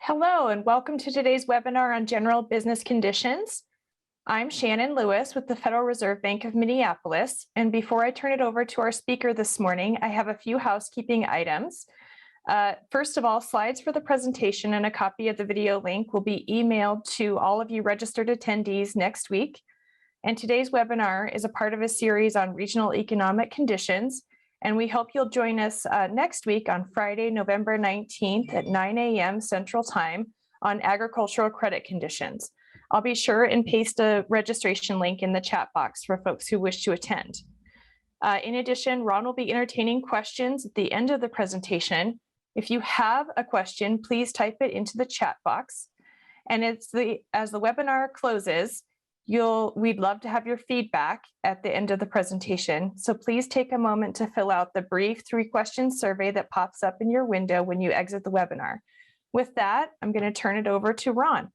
Hello, and welcome to today's webinar on general business conditions. I'm Shannon Lewis with the Federal Reserve Bank of Minneapolis. And before I turn it over to our speaker this morning, I have a few housekeeping items. First of all, slides for the presentation and a copy of the video link will be emailed to all of you registered attendees next week. And today's webinar is a part of a series on regional economic conditions. And we hope you'll join us next week on Friday, November 19th at 9 a.m. Central Time on agricultural credit conditions. I'll be sure and paste a registration link in the chat box for folks who wish to attend. In addition, Ron will be entertaining questions at the end of the presentation. If you have a question, please type it into the chat box. And as the webinar closes, we'd love to have your feedback at the end of the presentation. So please take a moment to fill out the brief 3-question survey that pops up in your window when you exit the webinar. With that, I'm going to turn it over to Ron.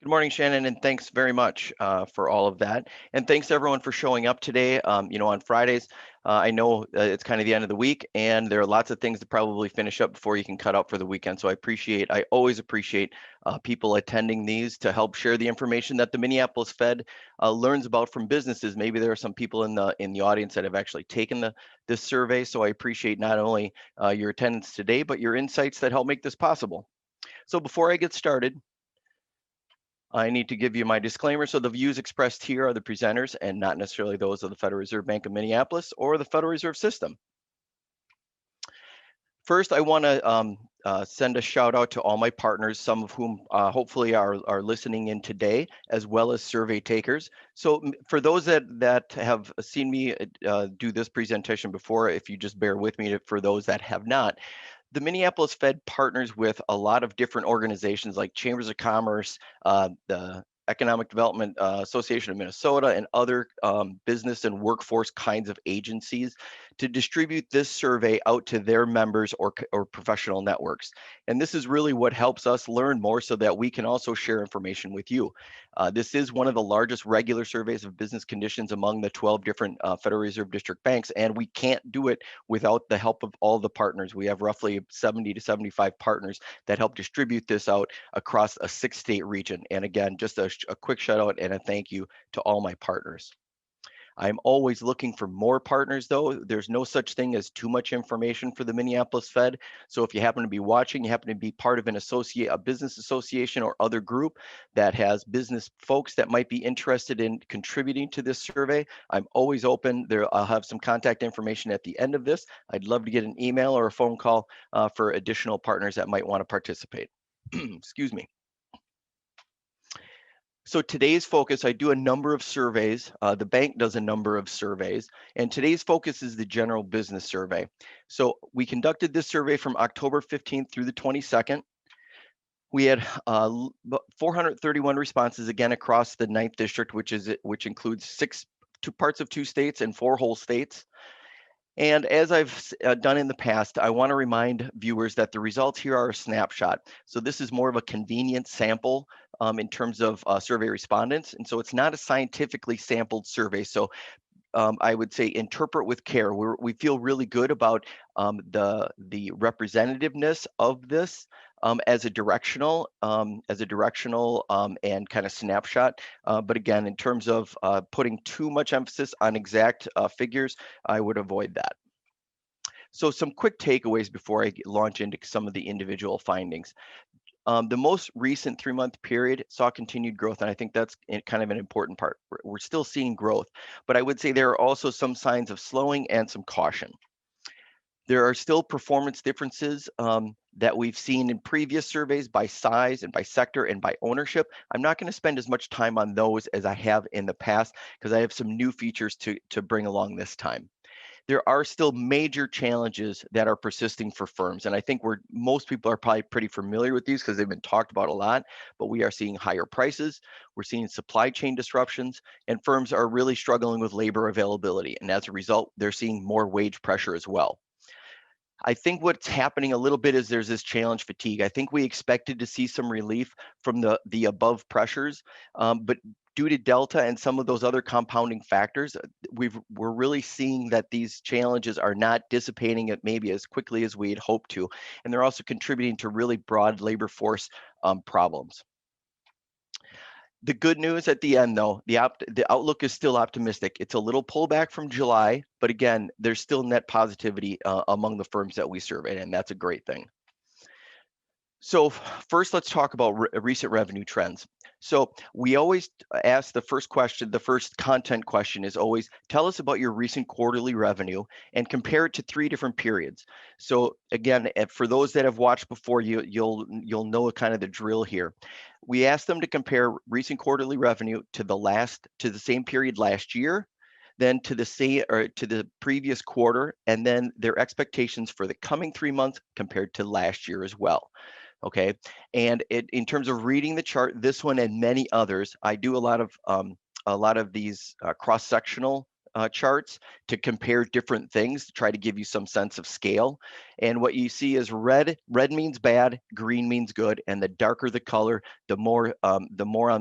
Good morning, Shannon, and thanks very much for all of that. And thanks everyone for showing up today. On Fridays, I know it's kind of the end of the week and there are lots of things to probably finish up before you can cut out for the weekend. So I always appreciate people attending these to help share the information that the Minneapolis Fed learns about from businesses. Maybe there are some people in the audience that have actually taken this survey. So I appreciate not only your attendance today, but your insights that help make this possible. So before I get started, I need to give you my disclaimer. So the views expressed here are the presenters and not necessarily those of the Federal Reserve Bank of Minneapolis or the Federal Reserve System. First, I want to send a shout out to all my partners, some of whom hopefully are listening in today, as well as survey takers. So for those that have seen me do this presentation before, if you just bear with me for those that have not, the Minneapolis Fed partners with a lot of different organizations like Chambers of Commerce, the Economic Development Association of Minnesota, and other business and workforce kinds of agencies to distribute this survey out to their members or professional networks. And this is really what helps us learn more so that we can also share information with you. This is one of the largest regular surveys of business conditions among the 12 different Federal Reserve District banks, and we can't do it without the help of all the partners. We have roughly 70 to 75 partners that help distribute this out across a 6-state region. And again, just a quick shout out and a thank you to all my partners. I'm always looking for more partners, though. There's no such thing as too much information for the Minneapolis Fed. So if you happen to be watching, you happen to be part of a business association or other group that has business folks that might be interested in contributing to this survey, I'm always open. I'll have some contact information at the end of this. I'd love to get an email or a phone call for additional partners that might want to participate. Excuse me. So today's focus, I do a number of surveys. The bank does a number of surveys, and today's focus is the general business survey. So we conducted this survey from October 15th through the 22nd. We had 431 responses, again, across the 9th district, which includes 2 parts of 2 states and 4 whole states. And as I've done in the past, I want to remind viewers that the results here are a snapshot. So this is more of a convenient sample in terms of survey respondents. And so it's not a scientifically sampled survey. So I would say interpret with care. We feel really good about the representativeness of this as a directional and kind of snapshot. But again, in terms of putting too much emphasis on exact figures, I would avoid that. So some quick takeaways before I launch into some of the individual findings. The most recent 3-month period saw continued growth, and I think that's kind of an important part. We're still seeing growth, but I would say there are also some signs of slowing and some caution. There are still performance differences that we've seen in previous surveys by size and by sector and by ownership. I'm not going to spend as much time on those as I have in the past because I have some new features to bring along this time. There are still major challenges that are persisting for firms. And I think most people are probably pretty familiar with these because they've been talked about a lot, but we are seeing higher prices, we're seeing supply chain disruptions, and firms are really struggling with labor availability. And as a result, they're seeing more wage pressure as well. I think what's happening a little bit is there's this challenge fatigue. I think we expected to see some relief from the above pressures, but due to Delta and some of those other compounding factors, we're really seeing that these challenges are not dissipating it maybe as quickly as we had hoped to, and they're also contributing to really broad labor force problems. The good news at the end, though, the outlook is still optimistic. It's a little pullback from July, but again, there's still net positivity among the firms that we surveyed, and that's a great thing. So first, let's talk about recent revenue trends. So we always ask the first question, the first content question is always, tell us about your recent quarterly revenue and compare it to 3 different periods. So again, for those that have watched before, you'll know kind of the drill here. We asked them to compare recent quarterly revenue to the same period last year, then to the previous quarter, and then their expectations for the coming 3 months compared to last year as well. Okay, and in terms of reading the chart, this one and many others, I do a lot of these cross-sectional charts to compare different things to try to give you some sense of scale. And what you see is red means bad, green means good, and the darker the color, the more on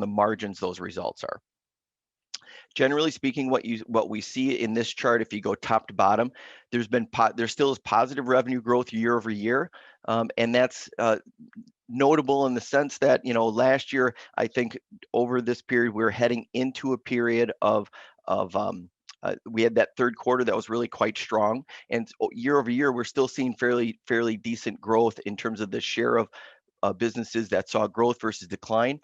the margins those results are. Generally speaking, what we see in this chart, if you go top to bottom, there still is positive revenue growth year over year, and that's notable in the sense that last year, I think over this period we were heading into a period of we had that third quarter that was really quite strong, and year over year we're still seeing fairly decent growth in terms of the share of businesses that saw growth versus decline.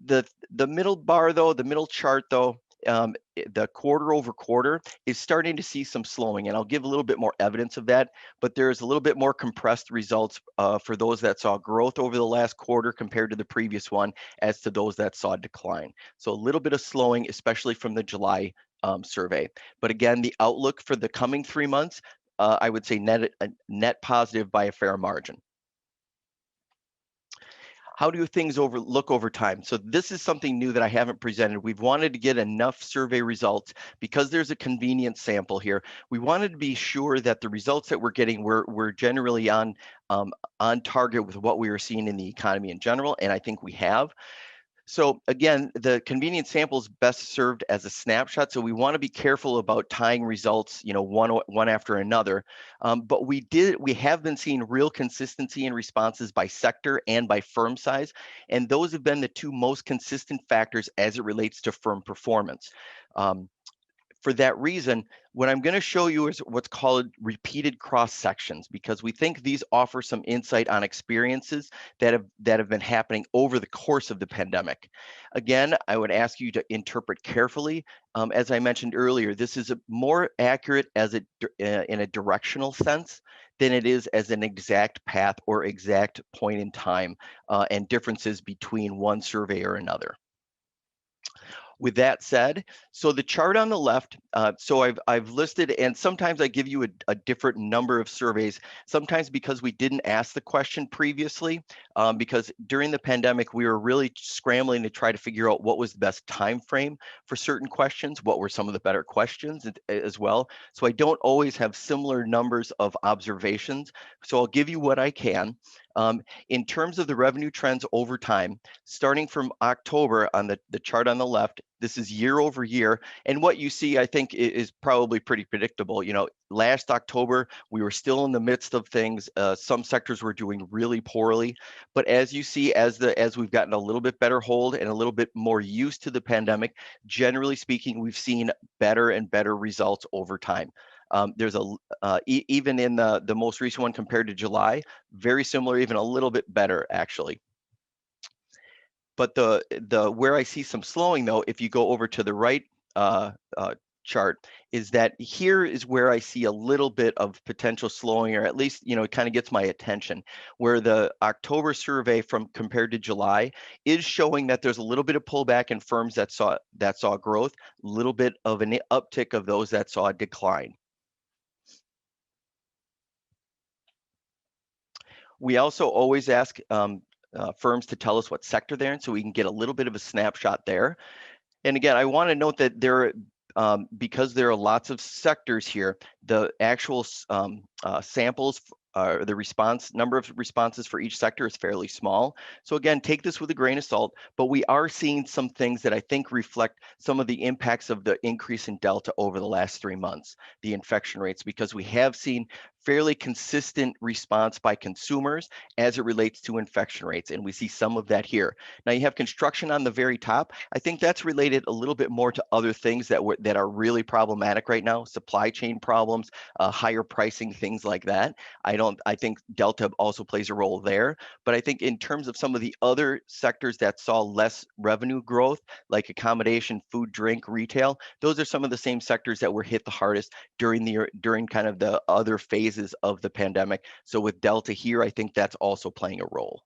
The middle bar though, the middle chart though, the quarter over quarter is starting to see some slowing, and I'll give a little bit more evidence of that, but there's a little bit more compressed results for those that saw growth over the last quarter compared to the previous one as to those that saw decline. So a little bit of slowing, especially from the July survey. But again, the outlook for the coming 3 months, I would say net positive by a fair margin. How do things look over time? So this is something new that I haven't presented. We've wanted to get enough survey results because there's a convenient sample here. We wanted to be sure that the results that we're getting were generally on target with what we were seeing in the economy in general, and I think we have. So again, the convenient sample is best served as a snapshot. So we want to be careful about tying results, one after another. But we have been seeing real consistency in responses by sector and by firm size, and those have been the 2 most consistent factors as it relates to firm performance. For that reason, what I'm going to show you is what's called repeated cross sections, because we think these offer some insight on experiences that have been happening over the course of the pandemic. Again, I would ask you to interpret carefully. As I mentioned earlier, this is more accurate in a directional sense than it is as an exact path or exact point in time and differences between one survey or another. With that said, so the chart on the left, so I've listed, and sometimes I give you a different number of surveys, sometimes because we didn't ask the question previously, because during the pandemic, we were really scrambling to try to figure out what was the best time frame for certain questions, what were some of the better questions as well. So I don't always have similar numbers of observations, so I'll give you what I can. In terms of the revenue trends over time, starting from October on the chart on the left, this is year over year. And what you see, I think, is probably pretty predictable. Last October, we were still in the midst of things. Some sectors were doing really poorly. But as you see, as we've gotten a little bit better hold and a little bit more used to the pandemic, generally speaking, we've seen better and better results over time. There's even in the most recent one compared to July, very similar, even a little bit better actually. But where I see some slowing though, if you go over to the right chart, is that here is where I see a little bit of potential slowing, or at least it kind of gets my attention, where the October survey compared to July is showing that there's a little bit of pullback in firms that saw growth, a little bit of an uptick of those that saw a decline. We also always ask firms to tell us what sector they're in, so we can get a little bit of a snapshot there. And again, I want to note that because there are lots of sectors here, the actual samples the number of responses for each sector is fairly small. So again, take this with a grain of salt, but we are seeing some things that I think reflect some of the impacts of the increase in Delta over the last 3 months, the infection rates, because we have seen fairly consistent response by consumers as it relates to infection rates. And we see some of that here. Now you have construction on the very top. I think that's related a little bit more to other things that are really problematic right now, supply chain problems, higher pricing, things like that. I think Delta also plays a role there. But I think in terms of some of the other sectors that saw less revenue growth, like accommodation, food, drink, retail, those are some of the same sectors that were hit the hardest during kind of the other phases of the pandemic. So with Delta here, I think that's also playing a role.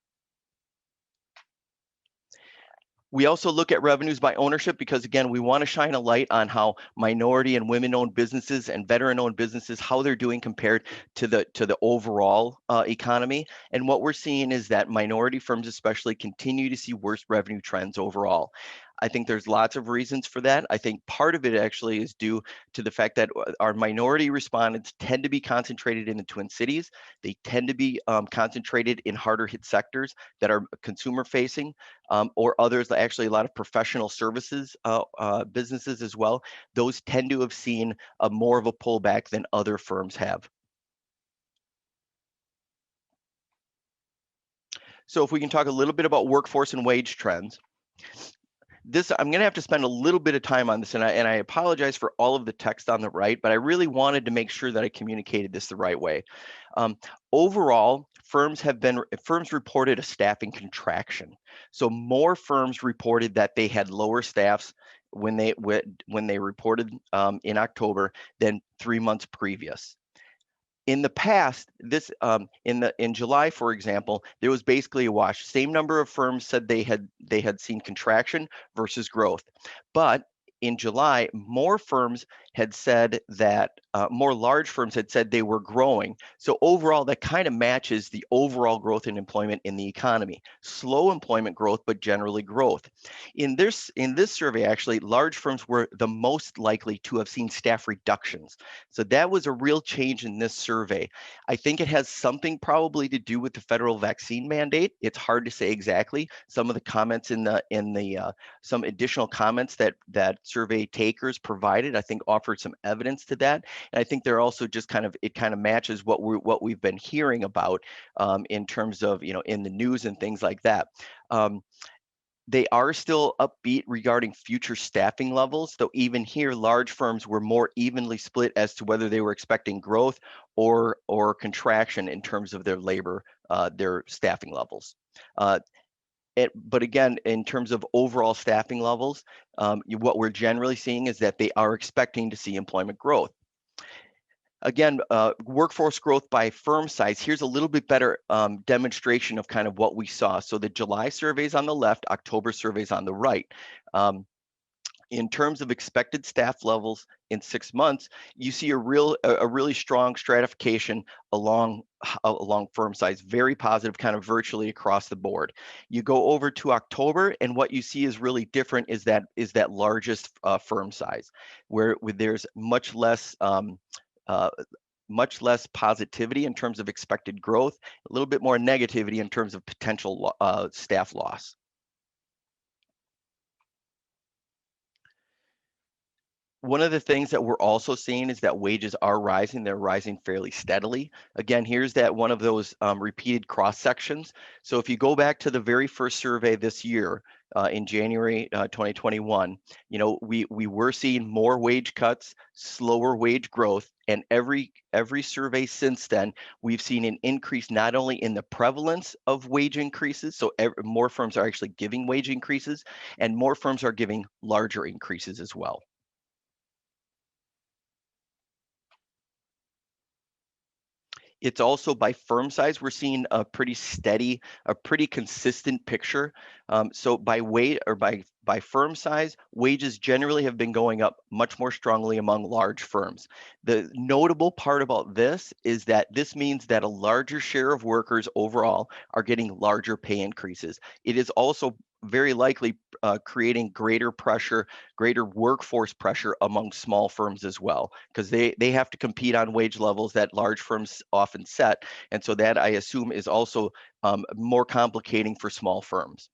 We also look at revenues by ownership because, again, we want to shine a light on how minority and women-owned businesses and veteran-owned businesses, how they're doing compared to the overall economy. And what we're seeing is that minority firms especially continue to see worse revenue trends overall. I think there's lots of reasons for that. I think part of it actually is due to the fact that our minority respondents tend to be concentrated in the Twin Cities. They tend to be concentrated in harder hit sectors that are consumer facing, or others, actually a lot of professional services businesses as well. Those tend to have seen more of a pullback than other firms have. So if we can talk a little bit about workforce and wage trends. I'm going to have to spend a little bit of time on this, and I apologize for all of the text on the right, but I really wanted to make sure that I communicated this the right way. Overall, firms reported a staffing contraction. So more firms reported that they had lower staffs when they reported in October than 3 months previous. In the past, in July, for example, there was basically a wash. Same number of firms said they had seen contraction versus growth, but in July, more large firms had said they were growing. So overall, that kind of matches the overall growth in employment in the economy. Slow employment growth, but generally growth. In this survey, actually, large firms were the most likely to have seen staff reductions. So that was a real change in this survey. I think it has something probably to do with the federal vaccine mandate. It's hard to say exactly. Some of the comments some additional comments that survey takers provided, I think, offered some evidence to that. And I think they're also just it kind of matches what we've been hearing about in terms of, in the news and things like that. They are still upbeat regarding future staffing levels, though even here, large firms were more evenly split as to whether they were expecting growth or contraction in terms of their staffing levels. But again, in terms of overall staffing levels, what we're generally seeing is that they are expecting to see employment growth. Again, workforce growth by firm size. Here's a little bit better demonstration of kind of what we saw. So the July surveys on the left, October surveys on the right. In terms of expected staff levels in 6 months, you see a really strong stratification along firm size, very positive, kind of virtually across the board. You go over to October, and what you see is really different is that largest firm size, where there's much less positivity in terms of expected growth, a little bit more negativity in terms of potential staff loss. One of the things that we're also seeing is that wages are rising. They're rising fairly steadily. Again, here's one of those repeated cross sections. So if you go back to the very first survey this year, in January 2021, we were seeing more wage cuts, slower wage growth, and every survey since then, we've seen an increase not only in the prevalence of wage increases, so more firms are actually giving wage increases, and more firms are giving larger increases as well. It's also by firm size, we're seeing a pretty steady, a pretty consistent picture. So by firm size, wages generally have been going up much more strongly among large firms. The notable part about this is that this means that a larger share of workers overall are getting larger pay increases. It is also very likely creating greater pressure, greater workforce pressure among small firms as well, because they have to compete on wage levels that large firms often set. And so that, I assume, is also more complicating for small firms.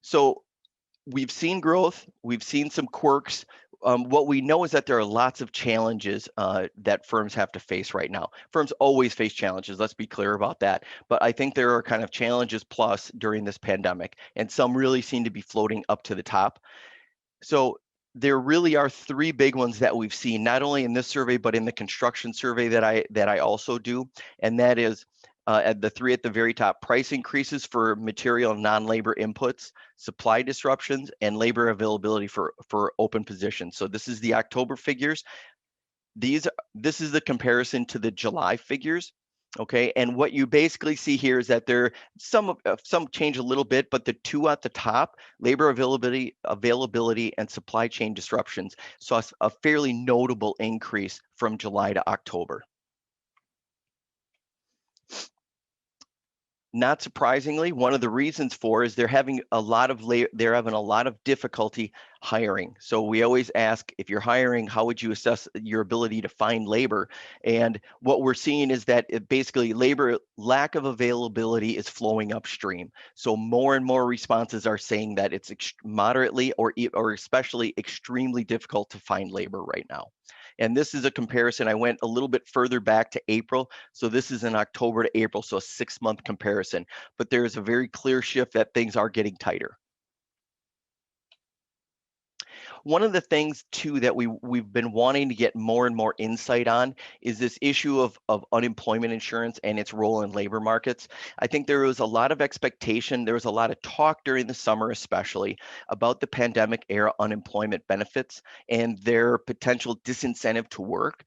So we've seen growth, we've seen some quirks. What we know is that there are lots of challenges that firms have to face right now. Firms always face challenges, let's be clear about that. But I think there are kind of challenges plus during this pandemic, and some really seem to be floating up to the top. So there really are three big ones that we've seen, not only in this survey, but in the construction survey that I also do. And that is at the three at the very top: price increases for material and non-labor inputs, supply disruptions, and labor availability for open positions. So this is the October figures. This is the comparison to the July figures. Okay, and what you basically see here is that there some change a little bit, but the two at the top, labor availability and supply chain disruptions, saw a fairly notable increase from July to October. Not surprisingly, one of the reasons for is they're having a lot of difficulty hiring. So we always ask, if you're hiring, how would you assess your ability to find labor? And what we're seeing is that basically labor lack of availability is flowing upstream. So more and more responses are saying that it's moderately or especially extremely difficult to find labor right now. And this is a comparison. I went a little bit further back to April. So this is in October to April, so a 6-month comparison. But there is a very clear shift that things are getting tighter. One of the things too that we've been wanting to get more and more insight on is this issue of unemployment insurance and its role in labor markets. I think there was a lot of expectation, there was a lot of talk during the summer especially about the pandemic era unemployment benefits and their potential disincentive to work.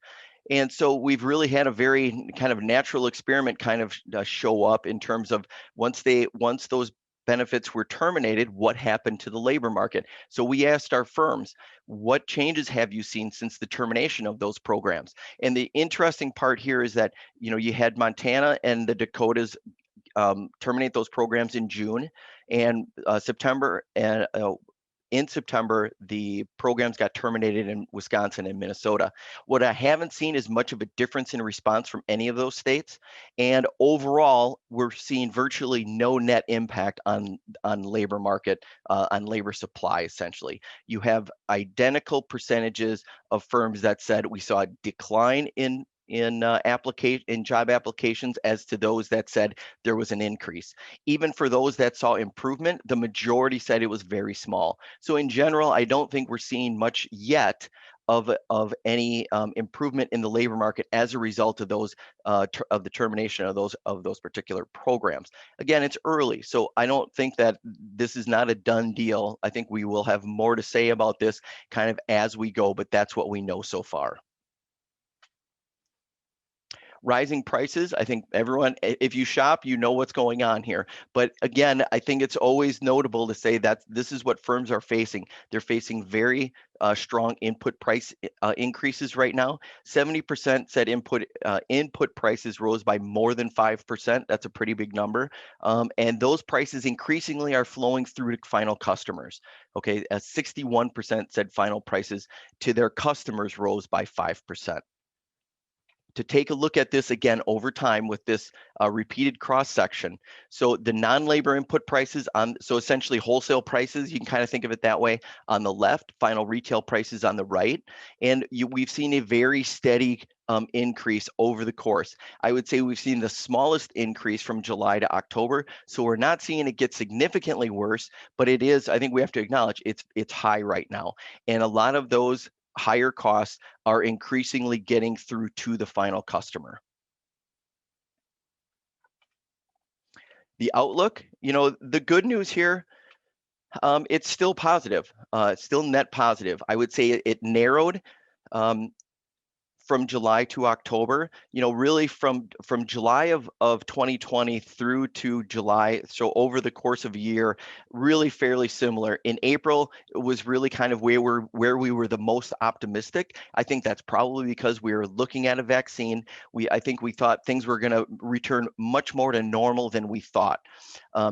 And so we've really had a very kind of natural experiment kind of show up in terms of once those benefits were terminated, what happened to the labor market? So we asked our firms, what changes have you seen since the termination of those programs? And the interesting part here is that, you had Montana and the Dakotas terminate those programs in June, and September, and in September, the programs got terminated in Wisconsin and Minnesota. What I haven't seen is much of a difference in response from any of those states. And overall, we're seeing virtually no net impact on labor market, on labor supply, essentially. You have identical percentages of firms that said we saw a decline in job applications as to those that said there was an increase. Even for those that saw improvement, the majority said it was very small. So in general, I don't think we're seeing much yet of any improvement in the labor market as a result of those of the termination of those particular programs. Again, it's early, so I don't think that this is not a done deal. I think we will have more to say about this kind of as we go, but that's what we know so far. Rising prices, I think everyone, if you shop, you know what's going on here. But again, I think it's always notable to say that this is what firms are facing. They're facing very strong input price increases right now. 70% said input prices rose by more than 5%. That's a pretty big number. And those prices increasingly are flowing through to final customers. Okay, 61% said final prices to their customers rose by 5%. To take a look at this again over time with this repeated cross section. So the non-labor input prices so essentially wholesale prices, you can kind of think of it that way, on the left, final retail prices on the right. And we've seen a very steady increase over the course. I would say we've seen the smallest increase from July to October. So we're not seeing it get significantly worse, but it is, I think we have to acknowledge it's high right now. And a lot of those higher costs are increasingly getting through to the final customer. The outlook, the good news here, it's still positive, still net positive. I would say it narrowed from July to October, really from July of 2020 through to July, so over the course of a year, really fairly similar. In April, it was really kind of where we were the most optimistic. I think that's probably because we were looking at a vaccine. I think we thought things were going to return much more to normal than we thought.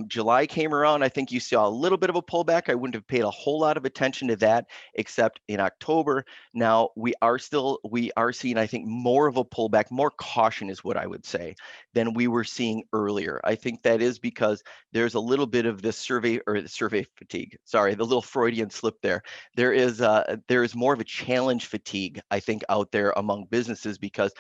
July came around. I think you saw a little bit of a pullback. I wouldn't have paid a whole lot of attention to that, except in October. Now we are seeing, I think, more of a pullback, more caution is what I would say, than we were seeing earlier. I think that is because there's a little bit of this survey fatigue. Sorry, the little Freudian slip there. There is more of a challenge fatigue, I think, out there among businesses, because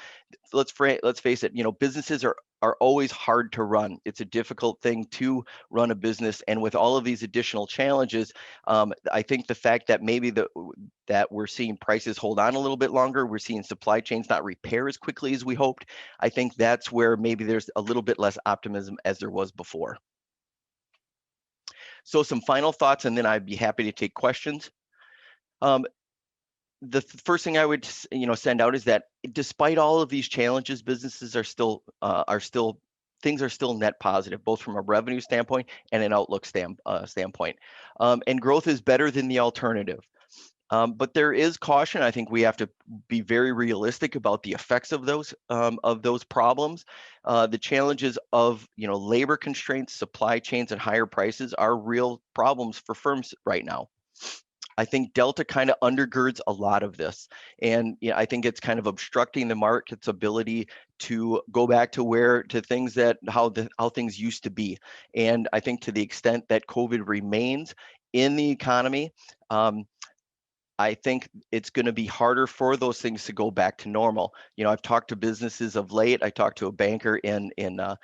let's face it, businesses are always hard to run. It's a difficult thing to run a business, and with all of these additional challenges, I think the fact that maybe that we're seeing prices hold on a little bit longer, we're seeing supply chains not repair as quickly as we hoped. I think that's where maybe there's a little bit less optimism as there was before. So some final thoughts, and then I'd be happy to take questions. The first thing I would send out is that despite all of these challenges, businesses are still things are still net positive, both from a revenue standpoint and an outlook standpoint. And growth is better than the alternative. But there is caution. I think we have to be very realistic about the effects of those problems. The challenges of labor constraints, supply chains, and higher prices are real problems for firms right now. I think Delta kind of undergirds a lot of this, and I think it's kind of obstructing the market's ability to go back to things how things used to be. And I think to the extent that COVID remains in the economy, I think it's going to be harder for those things to go back to normal. I've talked to businesses of late. I talked to a banker in the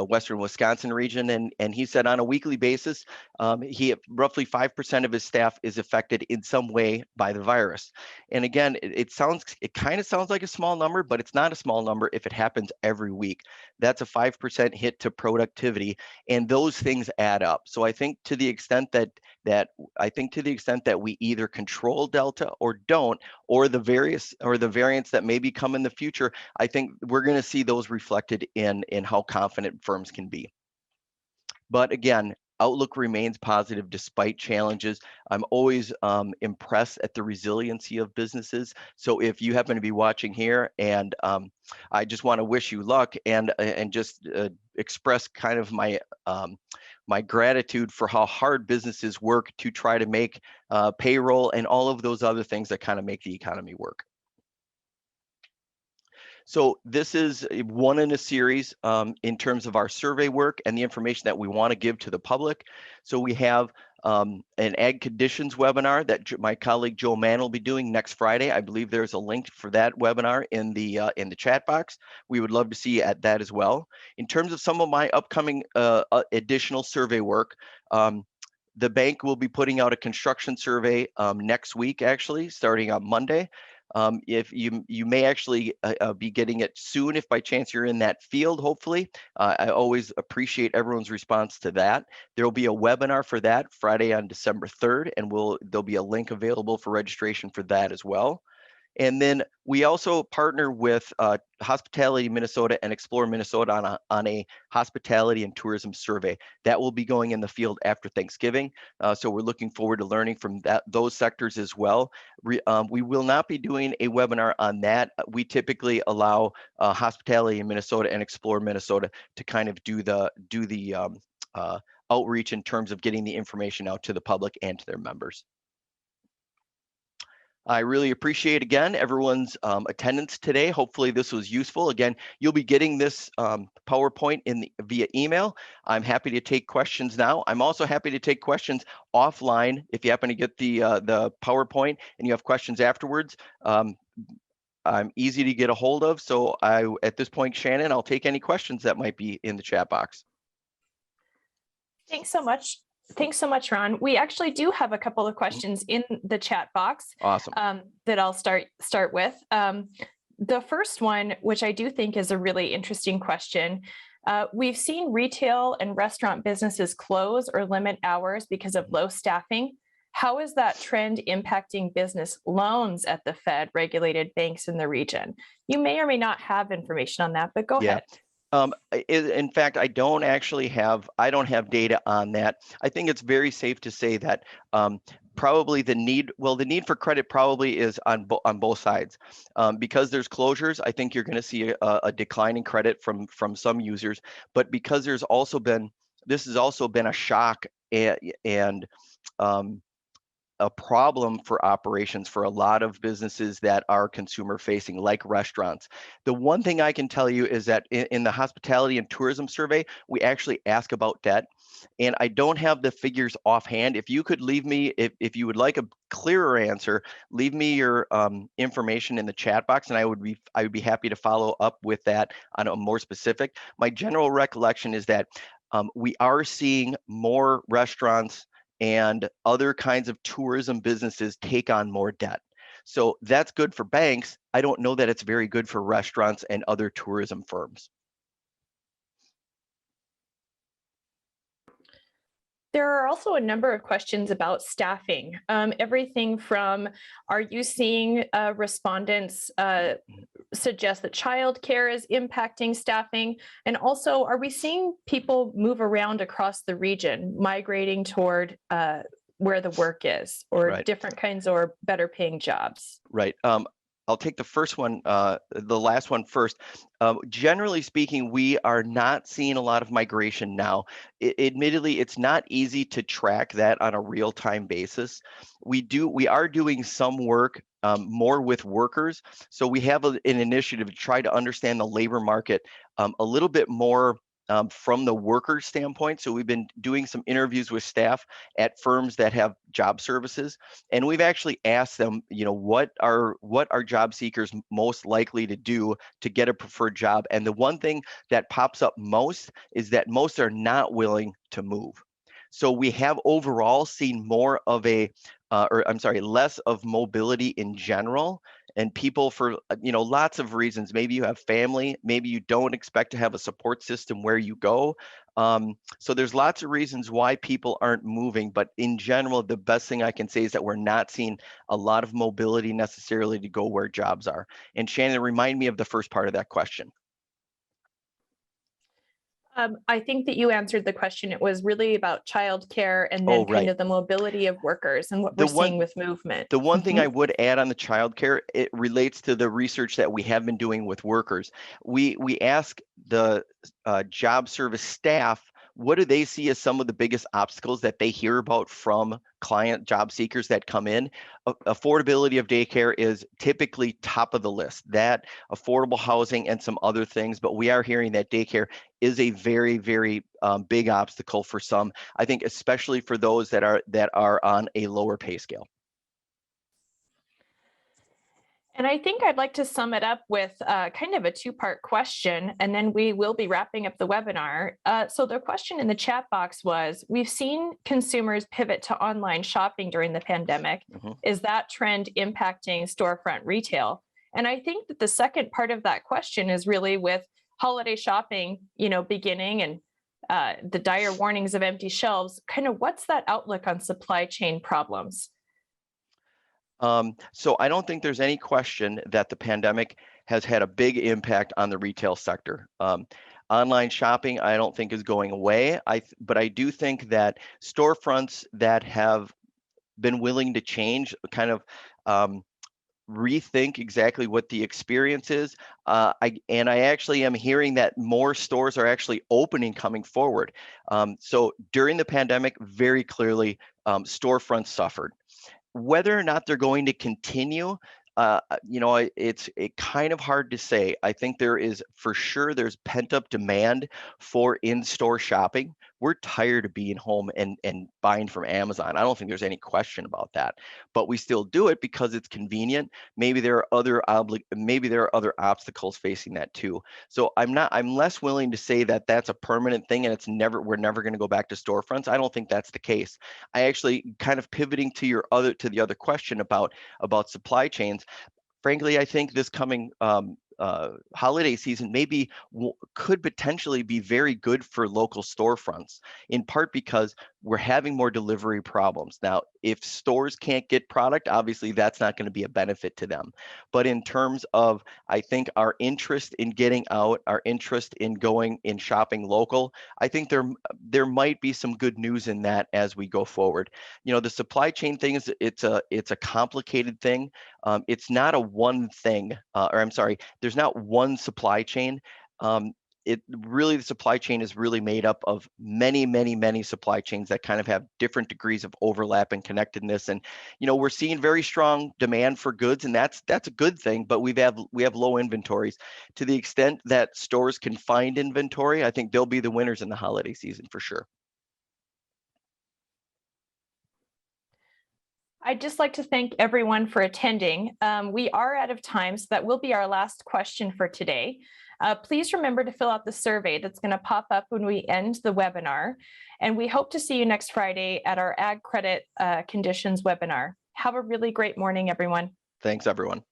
Western Wisconsin region, and he said on a weekly basis, roughly 5% of his staff is affected in some way by the virus. And again, it kind of sounds like a small number, but it's not a small number if it happens every week. That's a 5% hit to productivity, and those things add up. So I think to the extent that we either control Delta or don't, or the variants that maybe come in the future, I think we're going to see those reflected in how confident firms can be. But again, outlook remains positive despite challenges. I'm always impressed at the resiliency of businesses. So if you happen to be watching here, and I just want to wish you luck and just express kind of my gratitude for how hard businesses work to try to make payroll and all of those other things that kind of make the economy work. So this is one in a series in terms of our survey work and the information that we want to give to the public. So we have an ag conditions webinar that my colleague Joe Mann will be doing next Friday. I believe there's a link for that webinar in the chat box. We would love to see you at that as well. In terms of some of my upcoming additional survey work, the bank will be putting out a construction survey next week, actually, starting on Monday. If you may actually be getting it soon if by chance you're in that field, hopefully. I always appreciate everyone's response to that. There will be a webinar for that Friday on December 3rd, and there'll be a link available for registration for that as well. And then we also partner with Hospitality Minnesota and Explore Minnesota on a hospitality and tourism survey that will be going in the field after Thanksgiving. So we're looking forward to learning from those sectors as well. We will not be doing a webinar on that. We typically allow Hospitality in Minnesota and Explore Minnesota to kind of do the outreach in terms of getting the information out to the public and to their members. I really appreciate, again, everyone's attendance today. Hopefully this was useful. Again, you'll be getting this PowerPoint via email. I'm happy to take questions now. I'm also happy to take questions offline if you happen to get the PowerPoint and you have questions afterwards. I'm easy to get a hold of. So at this point, Shannon, I'll take any questions that might be in the chat box. Thanks so much. Thanks so much, Ron. We actually do have a couple of questions in the chat box. Awesome. That I'll start with. The first one, which I do think is a really interesting question. We've seen retail and restaurant businesses close or limit hours because of low staffing. how is that trend impacting business loans at the Fed regulated banks in the region? You may or may not have information on that, but go Yeah. ahead. In fact, I don't have data on that. I think it's very safe to say that probably the need for credit probably is on both sides. Because there's closures, I think you're going to see a decline in credit from some users. But because this has also been a shock and um, a problem for operations for a lot of businesses that are consumer facing, like restaurants. The one thing I can tell you is that in the hospitality and tourism survey, we actually ask about debt. And I don't have the figures offhand. If you could leave me, if you would like a clearer answer, leave me your information in the chat box, and I would be happy to follow up with that on a more specific. My general recollection is that we are seeing more restaurants and other kinds of tourism businesses take on more debt. So that's good for banks. I don't know that it's very good for restaurants and other tourism firms. There are also a number of questions about staffing. Everything from, are you seeing respondents suggest that childcare is impacting staffing? And also, are we seeing people move around across the region, migrating toward where the work is, or Right. different kinds or better paying jobs? Right. I'll take the last one first. Generally speaking, we are not seeing a lot of migration now. Admittedly, it's not easy to track that on a real-time basis. We are doing some work more with workers. So we have an initiative to try to understand the labor market a little bit more from the worker standpoint. So we've been doing some interviews with staff at firms that have job services, and we've actually asked them, what are job seekers most likely to do to get a preferred job? And the one thing that pops up most is that most are not willing to move. So we have overall seen more of less of mobility in general, and people for lots of reasons. Maybe you have family, maybe you don't expect to have a support system where you go. So there's lots of reasons why people aren't moving, but in general, the best thing I can say is that we're not seeing a lot of mobility necessarily to go where jobs are. And Shannon, remind me of the first part of that question. I think that you answered the question. It was really about childcare and then kind of the mobility of workers and what we're seeing with movement. The one thing I would add on the childcare, it relates to the research that we have been doing with workers. We ask the job service staff, what do they see as some of the biggest obstacles that they hear about from client job seekers that come in? Affordability of daycare is typically top of the list, that affordable housing and some other things, but we are hearing that daycare is a very, very big obstacle for some, I think, especially for those that are on a lower pay scale. And I think I'd like to sum it up with kind of a two-part question, and then we will be wrapping up the webinar. So the question in the chat box was, we've seen consumers pivot to online shopping during the pandemic. Mm-hmm. Is that trend impacting storefront retail? And I think that the second part of that question is really with holiday shopping, beginning and the dire warnings of empty shelves, kind of what's that outlook on supply chain problems? So I don't think there's any question that the pandemic has had a big impact on the retail sector. Online shopping, I don't think is going away. But I do think that storefronts that have been willing to change, kind of rethink exactly what the experience is. I actually am hearing that more stores are actually opening coming forward. So during the pandemic, very clearly, storefronts suffered. Whether or not they're going to continue, it's kind of hard to say. I think there's pent-up demand for in-store shopping. We're tired of being home and buying from Amazon. I don't think there's any question about that, but we still do it because it's convenient. Maybe there are other obstacles facing that too. So I'm less willing to say that that's a permanent thing and we're never going to go back to storefronts. I don't think that's the case. I actually, kind of pivoting to the other question about supply chains. Frankly, I think this coming holiday season maybe could potentially be very good for local storefronts, in part because we're having more delivery problems. Now, if stores can't get product, obviously that's not going to be a benefit to them. But in terms of, I think, our interest in getting out, our interest in going in shopping local, I think there might be some good news in that as we go forward. You know, the supply chain thing is it's a complicated thing. It's not a one thing, or I'm sorry, there's not one supply chain. The supply chain is really made up of many, many, many supply chains that kind of have different degrees of overlap and connectedness. And, you know, we're seeing very strong demand for goods, and that's a good thing, but we have low inventories. To the extent that stores can find inventory, I think they'll be the winners in the holiday season for sure. I'd just like to thank everyone for attending. We are out of time, so that will be our last question for today. Please remember to fill out the survey that's going to pop up when we end the webinar. And we hope to see you next Friday at our Ag Credit Conditions webinar. Have a really great morning, everyone. Thanks, everyone.